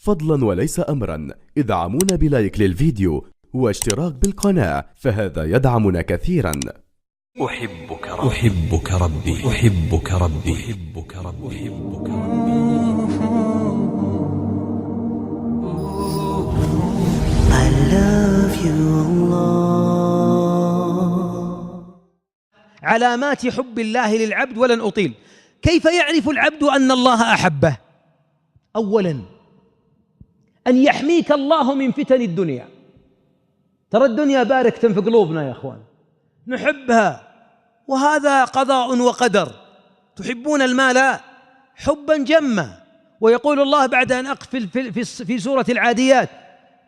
فضلا وليس أمرا ادعمونا بلايك للفيديو واشتراك بالقناة، فهذا يدعمنا كثيرا. أحبك ربي أحبك ربي أحبك ربي أحبك ربي أحبك ربي. I love you Allah. علامات حب الله للعبد ولن أطيل. كيف يعرف العبد أن الله أحبه؟ أولا أن يحميك الله من فتن الدنيا. ترى الدنيا باركة في قلوبنا يا أخوان، نحبها وهذا قضاء وقدر. تحبون المال حبا جما، ويقول الله بعد أن أقفل في سورة العاديات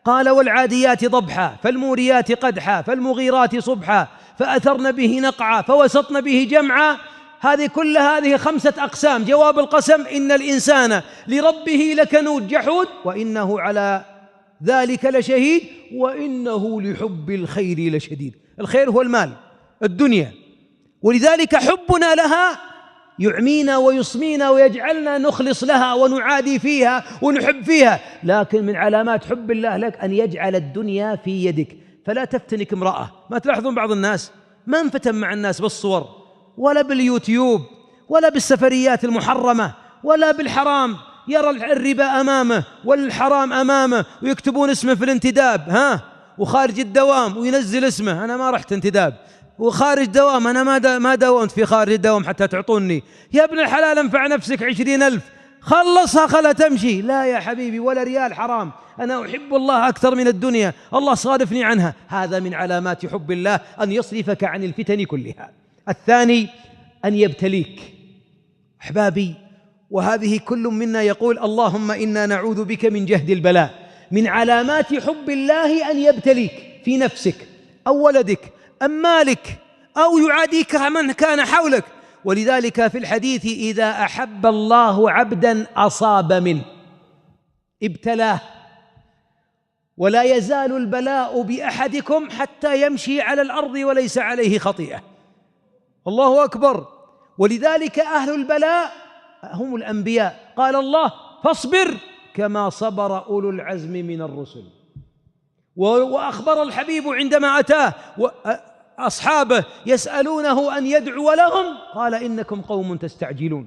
قال والعاديات ضبحا فالموريات قدحا فالمغيرات صبحا فأثرن به نقعا فوسطن به جمعا. هذه 5 أقسام. جواب القسم إن الإنسان لربه لكنود جحود وإنه على ذلك لشهيد وإنه لحب الخير لشديد. الخير هو المال الدنيا، ولذلك حبنا لها يعمينا ويصمينا ويجعلنا نخلص لها ونعادي فيها ونحب فيها. لكن من علامات حب الله لك أن يجعل الدنيا في يدك، فلا تفتنك امرأة. ما تلاحظون بعض الناس ما انفتن مع الناس بالصور ولا باليوتيوب ولا بالسفريات المحرمة ولا بالحرام، يرى الربا أمامه والحرام أمامه ويكتبون اسمه في الانتداب وخارج الدوام وينزل اسمه أنا ما رحت انتداب، وخارج دوام أنا ما داومت في خارج الدوام حتى تعطوني. يا ابن الحلال انفع نفسك 20,000 خلصها خلا تمشي. لا يا حبيبي، ولا ريال حرام، أنا أحب الله أكثر من الدنيا، الله صادفني عنها. هذا من علامات حب الله أن يصرفك عن الفتن كلها. الثاني أن يبتليك. أحبابي، وهذه كل منا يقول اللهم إنا نعوذ بك من جهد البلاء. من علامات حب الله أن يبتليك في نفسك أو ولدك أم مالك أو يعاديك من كان حولك. ولذلك في الحديث إذا أحب الله عبدا أصاب منه ابتلاه، ولا يزال البلاء بأحدكم حتى يمشي على الأرض وليس عليه خطيئة. الله أكبر. ولذلك أهل البلاء هم الأنبياء. قال الله فاصبر كما صبر أولو العزم من الرسل. وأخبر الحبيب عندما أتاه أصحابه يسألونه أن يدعو لهم قال إنكم قوم تستعجلون.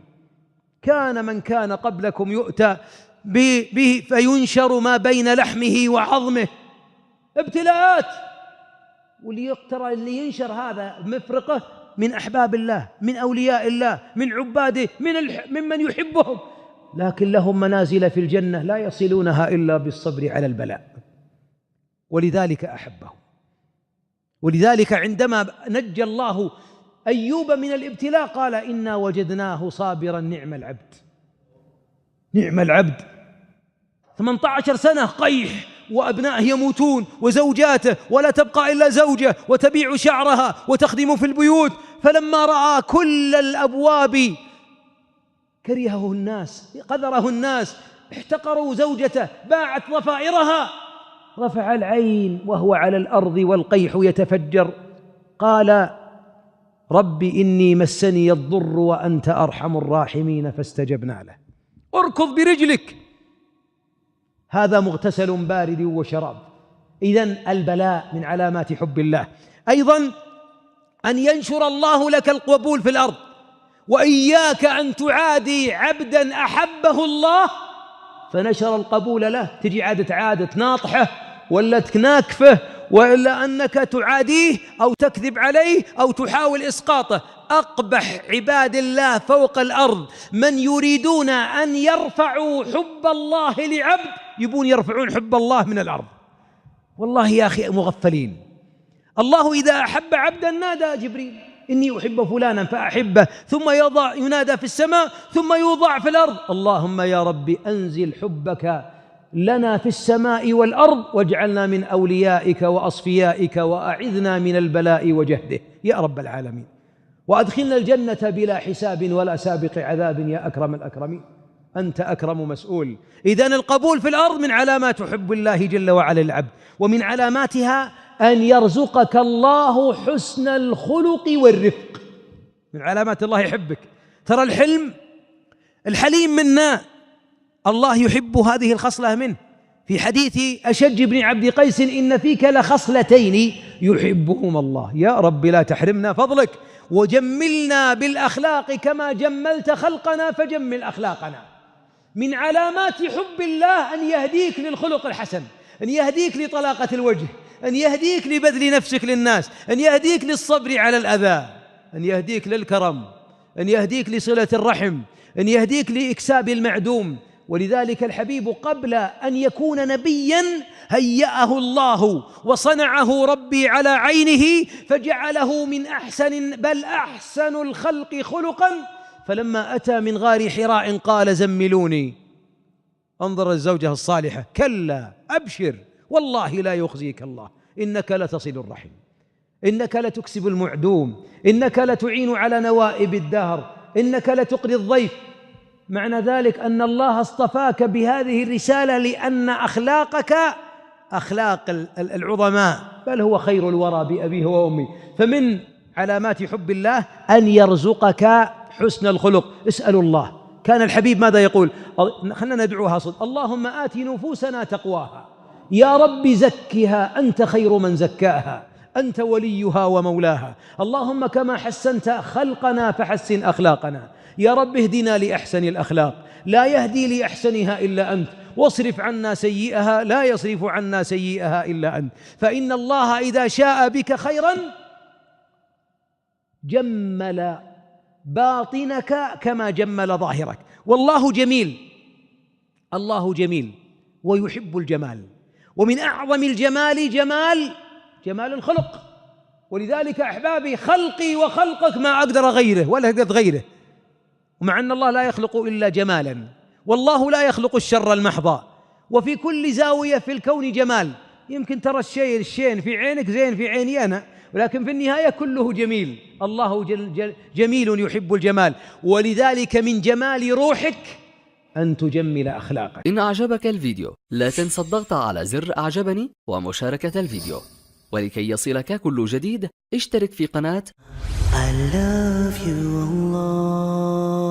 كان من كان قبلكم يؤتى به فينشر ما بين لحمه وعظمه. ابتلاءات، وليقترى اللي ينشر هذا مفرقه من أحباب الله، من أولياء الله، من عباده، ممن يحبهم، لكن لهم منازل في الجنة لا يصلونها إلا بالصبر على البلاء. ولذلك أحبهم. ولذلك عندما نجى الله أيوب من الابتلاء قال إنا وجدناه صابرا نعم العبد. نعم العبد. 18 سنة قيح وأبنائه يموتون وزوجاته ولا تبقى إلا زوجة وتبيع شعرها وتخدم في البيوت. فلما رأى كل الأبواب كرهه الناس، قذره الناس، احتقروا زوجته، باعت ضفائرها، رفع العين وهو على الأرض والقيح يتفجر قال رب إني مسني الضر وأنت أرحم الراحمين فاستجبنا له. اركض برجلك، هذا مغتسل بارد وشراب. إذن البلاء من علامات حب الله. أيضا أن ينشر الله لك القبول في الأرض. وإياك أن تعادي عبدا أحبه الله فنشر القبول له، تجي عادة ناطحه ولا تناكفه وإلا أنك تعاديه أو تكذب عليه أو تحاول إسقاطه. أقبح عباد الله فوق الأرض من يريدون أن يرفعوا حب الله لعبد، يبون يرفعون حب الله من الأرض. والله يا أخي مغفلين. الله إذا أحب عبدا نادى جبريل إني أحب فلانا فأحبه، ثم ينادى في السماء ثم يوضع في الأرض اللهم يا رب أنزل حبك لنا في السماء والأرض واجعلنا من أوليائك وأصفيائك وأعذنا من البلاء وجهده يا رب العالمين، وأدخلنا الجنة بلا حساب ولا سابق عذاب يا أكرم الأكرمين، أنت أكرم مسؤول. إذن القبول في الأرض من علامات حب الله جل وعلا للعبد. ومن علاماتها أن يرزقك الله حسن الخلق والرفق. من علامات الله يحبك. ترى الحليم منا الله يحب هذه الخصلة منه. في حديث أشج بن عبد قيس: إن فيك لخصلتين يحبهما الله. يا رب لا تحرمنا فضلك، وجملنا بالأخلاق كما جملت خلقنا، فجمل أخلاقنا. من علامات حب الله أن يهديك للخلق الحسن، أن يهديك لطلاقة الوجه، أن يهديك لبذل نفسك للناس، أن يهديك للصبر على الأذى، أن يهديك للكرم، أن يهديك لصلة الرحم، أن يهديك لإكساب المعدوم. ولذلك الحبيب قبل أن يكون نبيا هيأه الله وصنعه ربي على عينه، فجعله من أحسن بل أحسن الخلق خلقا. فلما أتى من غار حراء قال: زملوني. انظر الزوجة الصالحة: كلا أبشر والله لا يخزيك الله، إنك لتصل الرحم، إنك لتكسب المعدوم، إنك لتعين على نوائب الدهر، إنك لتقري الضيف. معنى ذلك أن الله اصطفاك بهذه الرسالة لأن أخلاقك أخلاق العظماء، بل هو خير الورى بأبيه وأمه. فمن علامات حب الله أن يرزقك حسن الخلق. اسألوا الله. كان الحبيب ماذا يقول؟ خلنا ندعوها صدق: اللهم آت نفوسنا تقواها، يا رب زكها، أنت خير من زكاها، أنت وليها ومولاها. اللهم كما حسنت خلقنا فحسن أخلاقنا، يا رب اهدنا لأحسن الأخلاق، لا يهدي لأحسنها إلا أنت، واصرف عنا سيئها، لا يصرف عنا سيئها إلا أنت. فإن الله إذا شاء بك خيرا جمل باطنك كما جمل ظاهرك. والله جميل، الله جميل ويحب الجمال، ومن أعظم الجمال جمال الخلق. ولذلك أحبابي خلقي وخلقك ما أقدر غيره ولا أقدر غيره، ومع أن الله لا يخلق إلا جمالا، والله لا يخلق الشر المحض، وفي كل زاوية في الكون جمال. يمكن ترى الشين في عينك زين في عيني أنا، ولكن في النهاية كله جميل. الله جميل يحب الجمال. ولذلك من جمال روحك أن تجمل أخلاقك. إن أعجبك الفيديو لا تنسى الضغط على زر أعجبني ومشاركة الفيديو، ولكي يصلك كل جديد اشترك في قناة I love you Allah.